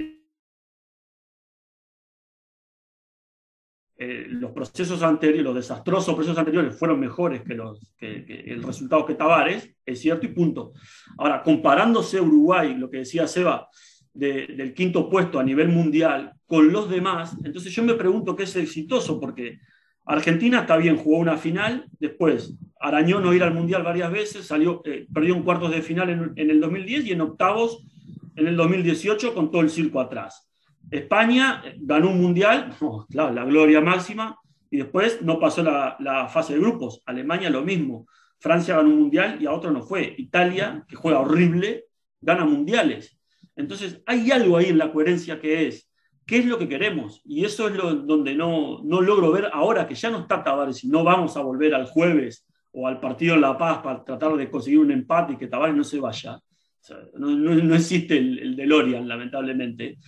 los procesos anteriores, los desastrosos procesos anteriores fueron mejores que el resultado que Tavares, es cierto y punto. Ahora, comparándose Uruguay, lo que decía Seba, del quinto puesto a nivel mundial con los demás, entonces yo me pregunto qué es exitoso, porque Argentina está bien, jugó una final, después arañó no ir al mundial varias veces, perdió en cuartos de final en el 2010 y en octavos en el 2018 con todo el circo atrás. España ganó un mundial, claro, la gloria máxima, y después no pasó la fase de grupos. Alemania lo mismo. Francia ganó un mundial y a otro no fue. Italia, que juega horrible, gana mundiales. Entonces, hay algo ahí en la coherencia que es, ¿qué es lo que queremos? Y eso es donde no logro ver ahora que ya no está Tavares y no vamos a volver al jueves o al partido en La Paz para tratar de conseguir un empate y que Tavares no se vaya. O sea, no existe el DeLorean, lamentablemente.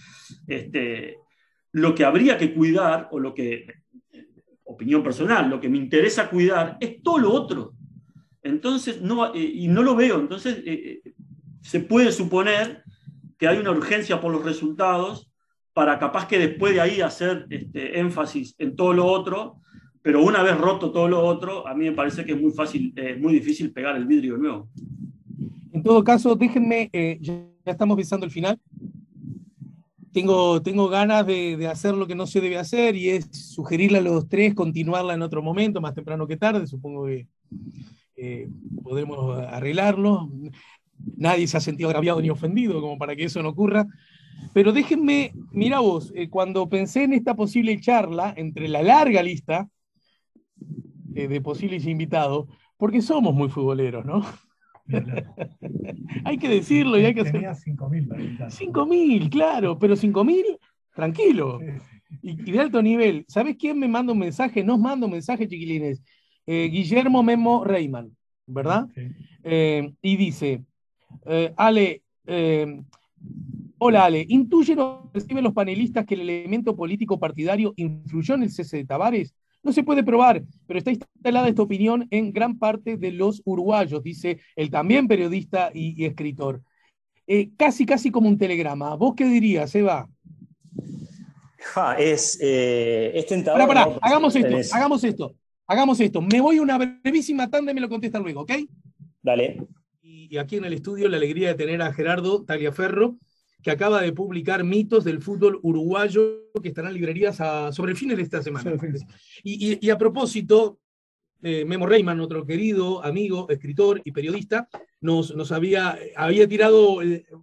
Lo que habría que cuidar, o opinión personal, lo que me interesa cuidar es todo lo otro. Entonces, y no lo veo. Entonces, se puede suponer que hay una urgencia por los resultados para capaz que después de ahí hacer énfasis en todo lo otro, pero una vez roto todo lo otro, a mí me parece que es muy difícil pegar el vidrio de nuevo. En todo caso, déjenme, ya estamos pisando el final. Tengo ganas de hacer lo que no se debe hacer, y es sugerirle a los tres continuarla en otro momento, más temprano que tarde. Supongo que podemos arreglarlo. Nadie se ha sentido agraviado ni ofendido como para que eso no ocurra. Pero déjenme, mira vos, cuando pensé en esta posible charla, entre la larga lista de posibles invitados, porque somos muy futboleros, ¿no? Hay que decirlo y hay que hacer. Tenía 5.000 para invitar. 5.000, claro, pero 5.000, tranquilo. Sí. Y de alto nivel. ¿Sabés quién me manda un mensaje? Nos manda un mensaje, chiquilines. Guillermo Memo Reyman, ¿verdad? Sí. Y dice, Ale, hola Ale, ¿intuyen o perciben los panelistas que el elemento político partidario influyó en el cese de Tavares? No se puede probar, pero está instalada esta opinión en gran parte de los uruguayos, dice el también periodista y escritor. Casi como un telegrama. ¿Vos qué dirías, Eva? Es tentador. Pará, ¿No? hagamos esto. Me voy a una brevísima tanda y me lo contesta luego, ¿ok? Dale. Y aquí en el estudio la alegría de tener a Gerardo Tagliaferro, que acaba de publicar Mitos del fútbol uruguayo, que estarán en librerías sobre el fin de esta semana. Sí. Y a propósito, Memo Reyman, otro querido amigo, escritor y periodista, nos había tirado,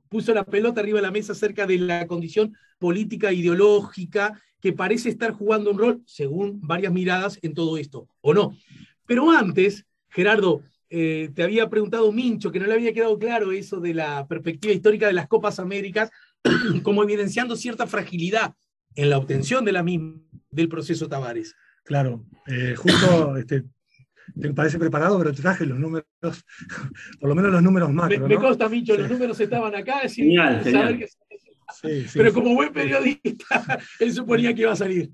puso la pelota arriba de la mesa acerca de la condición política ideológica que parece estar jugando un rol, según varias miradas, en todo esto, ¿o no? Pero antes, Gerardo, te había preguntado Mincho, que no le había quedado claro eso de la perspectiva histórica de las Copas Américas, como evidenciando cierta fragilidad en la obtención de la misma, del proceso Tavares. Claro, justo te parece preparado, pero te traje los números, por lo menos los números macro. Me consta, Mincho, sí. Los números estaban acá, genial. Sí, pero como buen periodista, él suponía que iba a salir.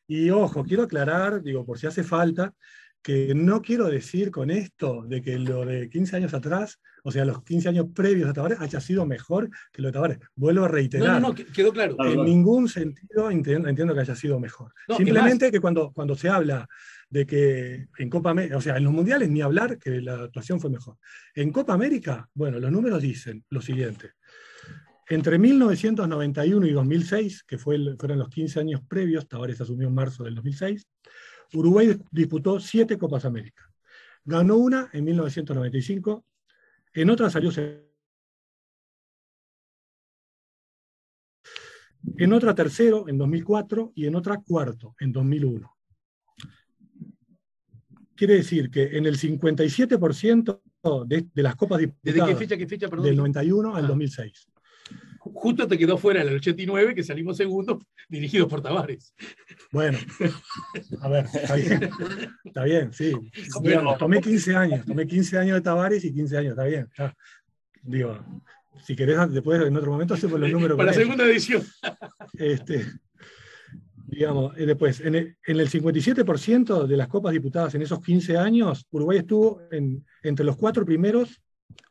Y ojo, quiero aclarar, digo, por si hace falta, que no quiero decir con esto de que lo de 15 años atrás, o sea, los 15 años previos a Tavares, haya sido mejor que lo de Tavares. Vuelvo a reiterar. No, quedó claro. En ningún sentido entiendo que haya sido mejor. No, simplemente que cuando se habla de que en Copa América, o sea, en los mundiales ni hablar que la actuación fue mejor. En Copa América, bueno, los números dicen lo siguiente. Entre 1991 y 2006, que fueron los 15 años previos, Tavares asumió en marzo del 2006, Uruguay disputó 7 Copas América. Ganó una en 1995, en otra salió en otra tercero en 2004 y en otra cuarto en 2001. Quiere decir que en el 57% de las copas disputadas ¿Desde qué fecha, perdón? Del 91 al 2006. Justo te quedó fuera en el 89, que salimos segundos, dirigidos por Tavares. Bueno, a ver, está bien, sí. Digamos, tomé 15 años de Tavares y 15 años, está bien. Ya. Digo, si querés, después en otro momento hacemos los números. Para la segunda edición. Digamos, después, en el 57% de las copas disputadas en esos 15 años, Uruguay estuvo entre los 4 primeros,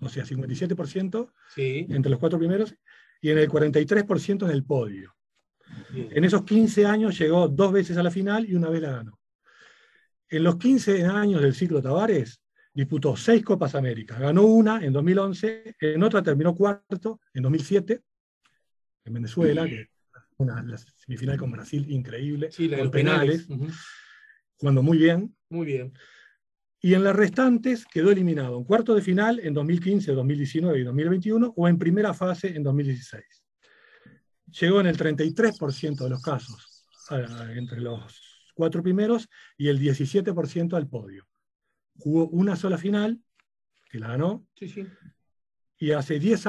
o sea, 57%, sí, entre los 4 primeros, y en el 43% en el podio. Bien. En esos 15 años llegó 2 veces a la final y una vez la ganó. En los 15 años del ciclo Tavares, disputó 6 Copas América. Ganó una en 2011, en otra terminó cuarto en 2007, en Venezuela, que la semifinal con Brasil increíble, Sí, la de con los penales. jugando muy bien. Muy bien. Y en las restantes quedó eliminado en cuarto de final en 2015, 2019 y 2021 o en primera fase en 2016. Llegó en el 33% de los casos entre los 4 primeros y el 17% al podio. Jugó una sola final, que la ganó, Sí, sí. y hace 10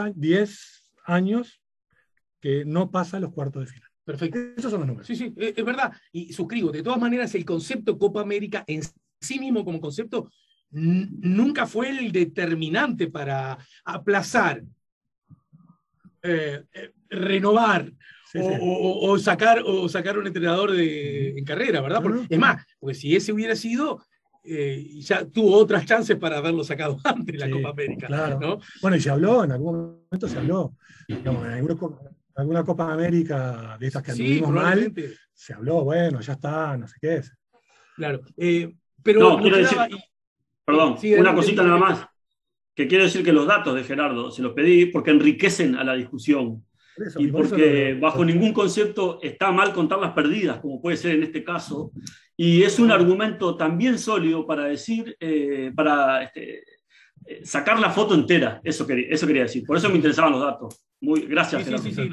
años que no pasa a los cuartos de final. Perfecto. Esos son los números. Sí, sí, es verdad. Y suscribo. De todas maneras, el concepto Copa América en sí mismo como concepto nunca fue el determinante para aplazar, renovar Sí, o sacar un entrenador en carrera, ¿verdad? Es más, porque si ese hubiera sido, ya tuvo otras chances para haberlo sacado antes de la Copa América. Claro. ¿No? Bueno, y se habló, en algún momento se habló, digamos, en alguna Copa América de estas que anduvimos mal, se habló, bueno, ya está, no sé qué es. Claro. Pero no, quiero decir, perdón, sí, una cosita nada más, que quiero decir que los datos de Gerardo se los pedí porque enriquecen a la discusión. Y porque bajo ningún concepto está mal contar las perdidas, como puede ser en este caso, y es un argumento también sólido para decir, sacar la foto entera, eso quería decir. Por eso me interesaban los datos. Gracias, Gerardo. Sí.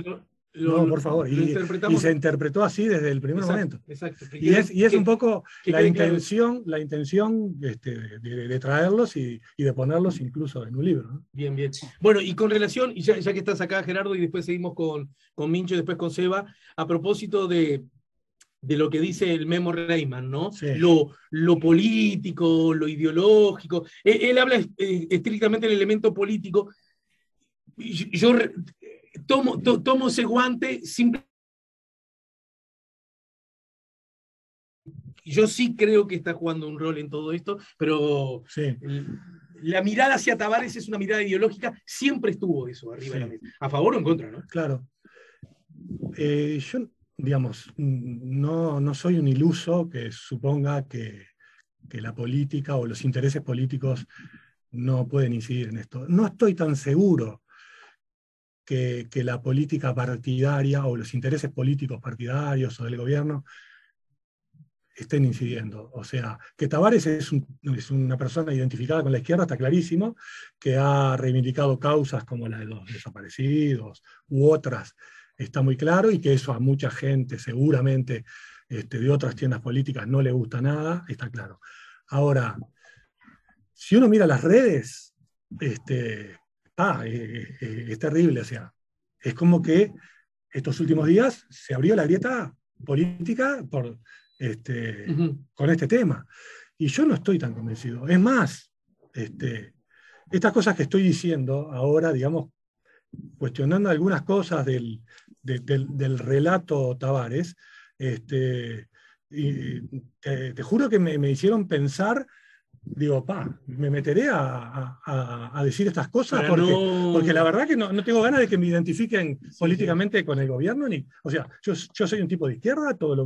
No, por favor. Y se interpretó así desde el primer momento. Exacto. Y es un poco la intención de traerlos y de ponerlos incluso en un libro, ¿no? Bien. Bueno, y con relación, y ya que estás acá, Gerardo, y después seguimos con Mincho y después con Seba, a propósito de lo que dice el Memo Reimann, ¿no? Sí. Lo político, lo ideológico. Él habla estrictamente del elemento político. Yo tomo ese guante simple. Yo sí creo que está jugando un rol en todo esto, pero sí. La mirada hacia Tavares es una mirada ideológica, siempre estuvo eso arriba de la mesa. ¿A favor o en contra, no? Claro. Yo, digamos, no soy un iluso que suponga que la política o los intereses políticos no pueden incidir en esto. No estoy tan seguro que la política partidaria o los intereses políticos partidarios o del gobierno estén incidiendo. O sea, que Tavares es una persona identificada con la izquierda, está clarísimo, que ha reivindicado causas como la de los desaparecidos u otras, está muy claro, y que eso a mucha gente seguramente de otras tiendas políticas no le gusta nada, está claro. Ahora, si uno mira las redes, es terrible, o sea, es como que estos últimos días se abrió la grieta política con este tema. Y yo no estoy tan convencido. Es más, estas cosas que estoy diciendo ahora, digamos, cuestionando algunas cosas del relato Tavares, te juro que me hicieron pensar, digo, me meteré a decir estas cosas porque la verdad que no tengo ganas de que me identifiquen políticamente con el gobierno. O sea, yo soy un tipo de izquierda, toda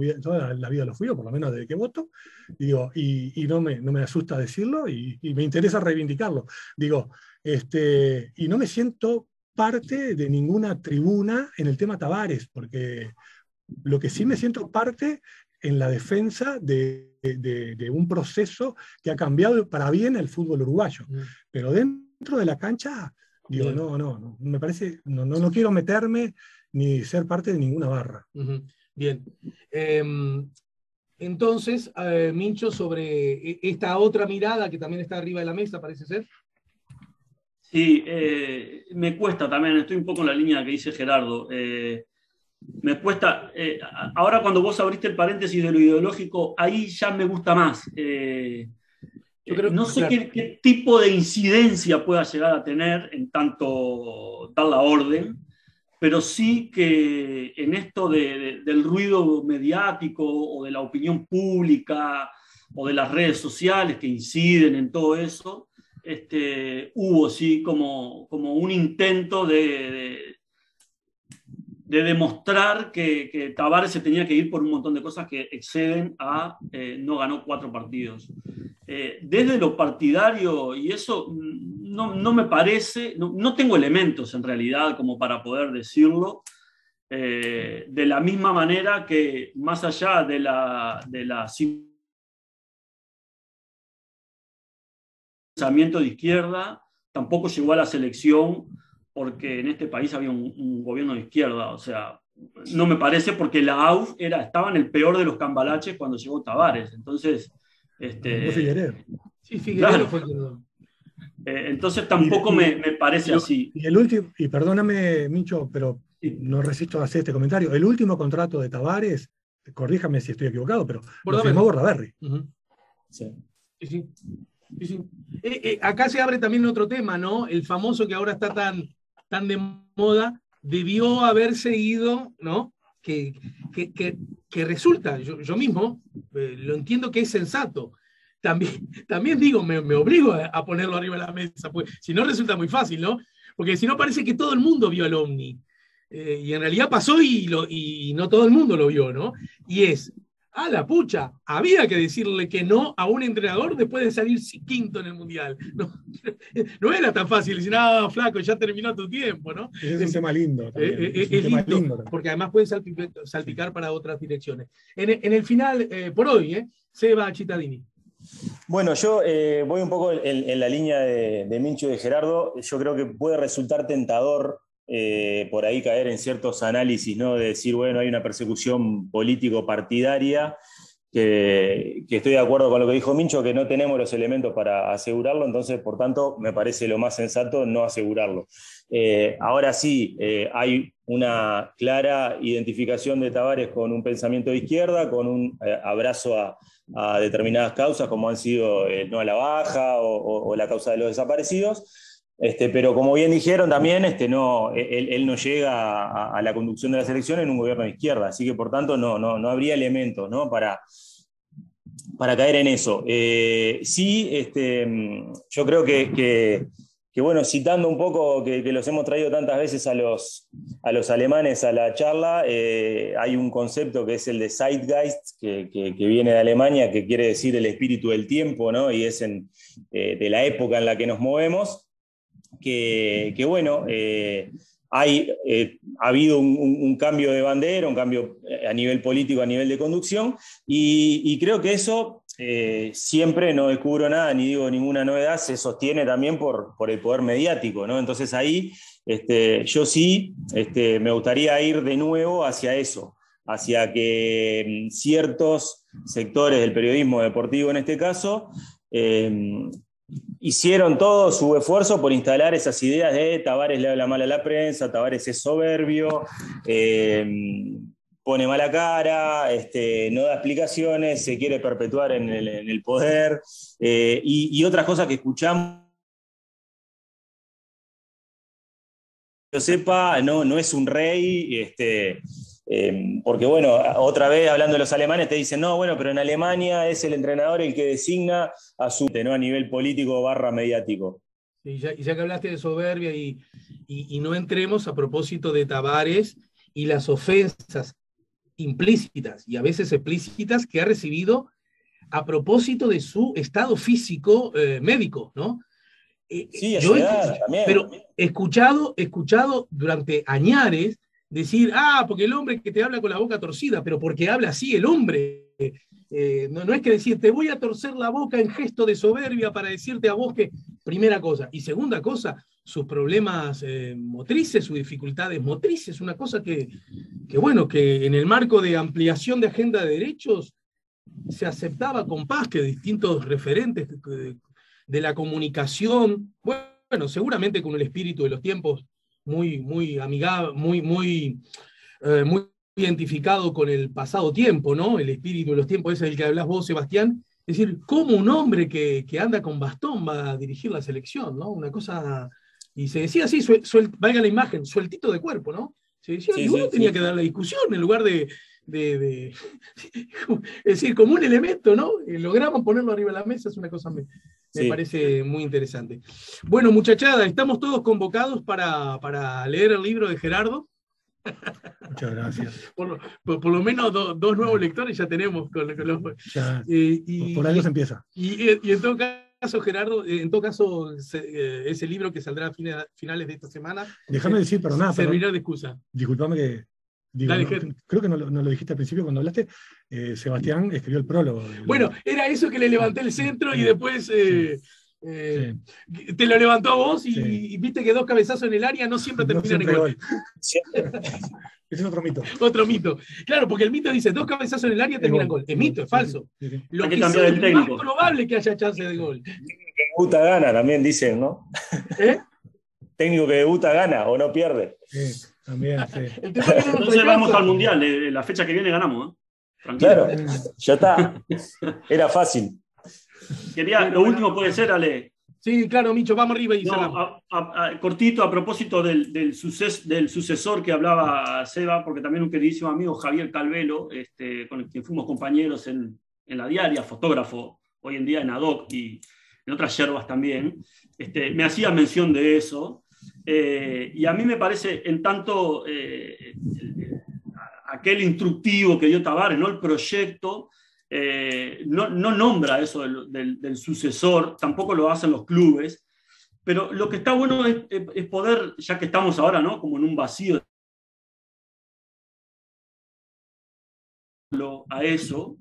la vida lo fui, o por lo menos desde que voto, digo, y no me asusta decirlo, y me interesa reivindicarlo. Digo, y no me siento parte de ninguna tribuna en el tema Tavares, porque lo que sí me siento parte en la defensa de un proceso que ha cambiado para bien el fútbol uruguayo. Pero dentro de la cancha, digo, no, me parece, no quiero meterme ni ser parte de ninguna barra. Bien. Entonces, Mincho, sobre esta otra mirada que también está arriba de la mesa, parece ser. Sí, me cuesta también, estoy un poco en la línea que dice Gerardo. Me cuesta, ahora cuando vos abriste el paréntesis de lo ideológico, ahí ya me gusta más. Yo creo, no sé qué tipo de incidencia pueda llegar a tener en tanto dar la orden, pero sí que en esto del ruido mediático o de la opinión pública o de las redes sociales que inciden en todo eso, hubo sí como un intento de demostrar que Tavares se tenía que ir por un montón de cosas que exceden a no ganó 4 partidos. Desde lo partidario, y eso no me parece, no tengo elementos en realidad como para poder decirlo, de la misma manera que más allá de la pensamiento de izquierda, tampoco llegó a la selección porque en este país había un gobierno de izquierda, o sea, no me parece, porque la AUF estaba en el peor de los cambalaches cuando llegó Tavares, entonces... Figueroa. Sí, Figueroa claro. fue entonces tampoco me parece así. Y el último, y perdóname, Mincho, pero Sí. no resisto a hacer este comentario, el último contrato de Tavares, corríjame si estoy equivocado, pero lo Bordaberry. firmó Bordaberry. Sí. Sí. Acá se abre también otro tema, ¿no? El famoso que ahora está tan de moda, debió haberse ido, ¿no? Que resulta, yo mismo lo entiendo que es sensato. También digo, me obligo a ponerlo arriba de la mesa, pues si no resulta muy fácil, ¿no? Porque si no parece que todo el mundo vio al OVNI. Y en realidad pasó y no todo el mundo lo vio, ¿no? Y es, a la pucha, había que decirle que no a un entrenador después de salir quinto en el Mundial. No era tan fácil decir, no, flaco, ya terminó tu tiempo, ¿no? Es un tema lindo también. Es lindo, porque además puede salpicar para otras direcciones. En el final, por hoy, Seba Cittadini. Bueno, yo voy un poco en la línea de Mincho y de Gerardo. Yo creo que puede resultar tentador por ahí caer en ciertos análisis, ¿no? De decir, bueno, hay una persecución político-partidaria, que estoy de acuerdo con lo que dijo Mincho, que no tenemos los elementos para asegurarlo, entonces, por tanto, me parece lo más sensato no asegurarlo. Ahora sí, hay una clara identificación de Tavares con un pensamiento de izquierda, con un abrazo a determinadas causas, como han sido no a la baja o la causa de los desaparecidos. Pero como bien dijeron también, él no llega a la conducción de la selección en un gobierno de izquierda, así que por tanto no habría elementos, ¿no? para caer en eso. Sí, yo creo que bueno, citando un poco que los hemos traído tantas veces a los alemanes a la charla, hay un concepto que es el de Zeitgeist, que viene de Alemania, que quiere decir el espíritu del tiempo, ¿no? Y es de la época en la que nos movemos. Que bueno, ha habido un cambio de bandera, un cambio a nivel político, a nivel de conducción, y creo que eso siempre, no descubro nada, ni digo ninguna novedad, se sostiene también por el poder mediático, ¿no? Entonces ahí yo sí me gustaría ir de nuevo hacia eso, hacia que ciertos sectores del periodismo deportivo en este caso hicieron todo su esfuerzo por instalar esas ideas de Tavares le habla mal a la prensa, Tavares es soberbio, pone mala cara, no da explicaciones, se quiere perpetuar en el poder, y otras cosas que escuchamos. Yo sepa, no es un rey, porque bueno, otra vez hablando de los alemanes te dicen, no, bueno, pero en Alemania es el entrenador el que designa a su, ¿no? A nivel político / mediático. Sí, ya que hablaste de soberbia y no entremos a propósito de Tavares y las ofensas implícitas y a veces explícitas que ha recibido a propósito de su estado físico médico, ¿no? Sí, yo también. Pero he escuchado durante añares decir, porque el hombre que te habla con la boca torcida, pero porque habla así el hombre. No es que decir, te voy a torcer la boca en gesto de soberbia para decirte a vos que, primera cosa. Y segunda cosa, sus problemas motrices, sus dificultades motrices, una cosa que en el marco de ampliación de agenda de derechos se aceptaba con paz que distintos referentes de la comunicación, bueno, seguramente con el espíritu de los tiempos muy amigable, muy identificado con el pasado tiempo, ¿no? El espíritu de los tiempos ese del que hablas vos, Sebastián. Es decir, ¿cómo un hombre que anda con bastón va a dirigir la selección, ¿no? Una cosa... Y se decía así, valga la imagen, sueltito de cuerpo, ¿no? Se decía, y uno tenía que dar la discusión en lugar de es decir, como un elemento, ¿no? Logramos ponerlo arriba de la mesa, es una cosa me parece muy interesante. Bueno, muchachada, estamos todos convocados para leer el libro de Gerardo. Muchas gracias. Por lo menos dos nuevos lectores ya tenemos. Ya, por algo se empieza. Y en todo caso, Gerardo, ese libro que saldrá a finales de esta semana, Déjame decir, pero nada, servirá de excusa. Disculpame que... Digo, creo que no lo dijiste al principio cuando hablaste. Sebastián escribió el prólogo. Bueno, era eso que le levanté el centro y después te lo levantó a vos y viste que 2 cabezazos en el área no siempre terminan en gol. Ese es otro mito. Otro mito. Claro, porque el mito dice 2 cabezazos en el área terminan en gol. Es mito, es falso. Lo hay que que cambiar el técnico. Es más probable que haya chance de gol. Técnico que debuta gana, también dicen, ¿no? Técnico que debuta gana o no pierde. Sí, también, sí. Entonces vamos al Mundial, la fecha que viene ganamos, Tranquilo. Claro, ya está. Era fácil. Lo último puede ser, Ale. Sí, claro, Micho, vamos arriba y cerramos. Cortito, a propósito del sucesor que hablaba Seba, porque también un queridísimo amigo, Javier Calvelo, con el que fuimos compañeros en la diaria, fotógrafo, hoy en día en ADOC y en otras yerbas también, me hacía mención de eso. Y a mí me parece, en tanto, aquel instructivo que dio Tavares, ¿no? El proyecto, no nombra eso del sucesor, tampoco lo hacen los clubes, pero lo que está bueno es poder, ya que estamos ahora, ¿no? Como en un vacío a eso,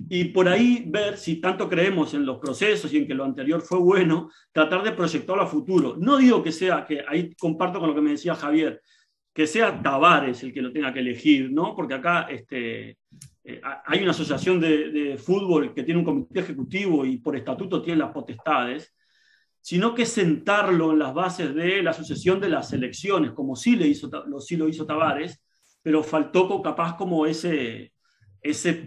y por ahí ver si tanto creemos en los procesos y en que lo anterior fue bueno, tratar de proyectarlo a futuro. No digo que sea, que ahí comparto con lo que me decía Javier, que sea Tavares el que lo tenga que elegir, ¿no? Porque acá hay una asociación de fútbol que tiene un comité ejecutivo y por estatuto tiene las potestades, sino que sentarlo en las bases de la asociación de las selecciones, como sí lo hizo Tavares, pero faltó capaz como ese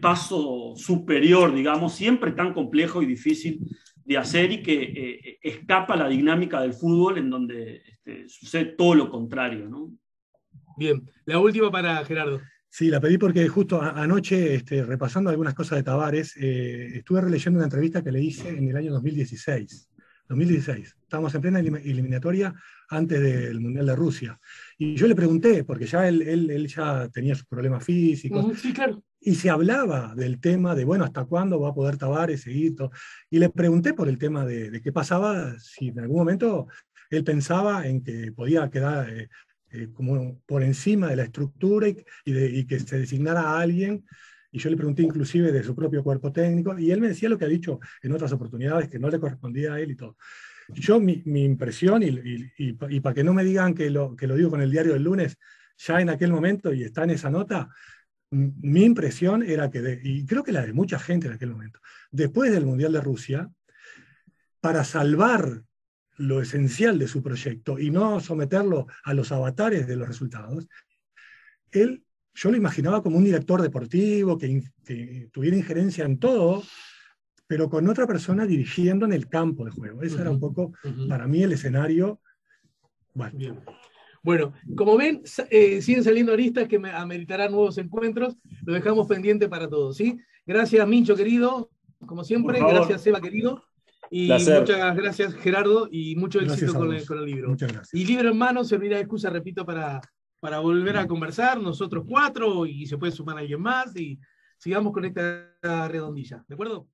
paso superior, digamos, siempre tan complejo y difícil de hacer y que escapa la dinámica del fútbol en donde sucede todo lo contrario, ¿no? Bien, la última para Gerardo. Sí, la pedí porque justo anoche, repasando algunas cosas de Tavares, estuve releyendo una entrevista que le hice en el año 2016. 2016. Estábamos en plena eliminatoria antes del Mundial de Rusia. Y yo le pregunté, porque ya él ya tenía sus problemas físicos. Sí, claro. Y se hablaba del tema de, bueno, ¿hasta cuándo va a poder Tavares seguir? Y le pregunté por el tema de qué pasaba, si en algún momento él pensaba en que podía quedar como por encima de la estructura y que se designara a alguien. Y yo le pregunté inclusive de su propio cuerpo técnico, y él me decía lo que ha dicho en otras oportunidades, que no le correspondía a él y todo. Yo, mi impresión, y para que no me digan que lo digo con el diario del lunes, ya en aquel momento, y está en esa nota, mi impresión era que, y creo que la de mucha gente en aquel momento, después del Mundial de Rusia, para salvar lo esencial de su proyecto y no someterlo a los avatares de los resultados, yo lo imaginaba como un director deportivo que tuviera injerencia en todo, pero con otra persona dirigiendo en el campo de juego. Eso era un poco, para mí, el escenario. Bueno. Bien. Bueno, como ven, siguen saliendo aristas que ameritarán nuevos encuentros. Lo dejamos pendiente para todos, ¿sí? Gracias, Mincho, querido. Como siempre, gracias, Seba, querido. Y muchas gracias, Gerardo, y mucho éxito con el libro. Muchas gracias. Y libro en mano servirá de excusa, repito, para volver a conversar, nosotros 4, y se puede sumar alguien más, y sigamos con esta redondilla. ¿De acuerdo?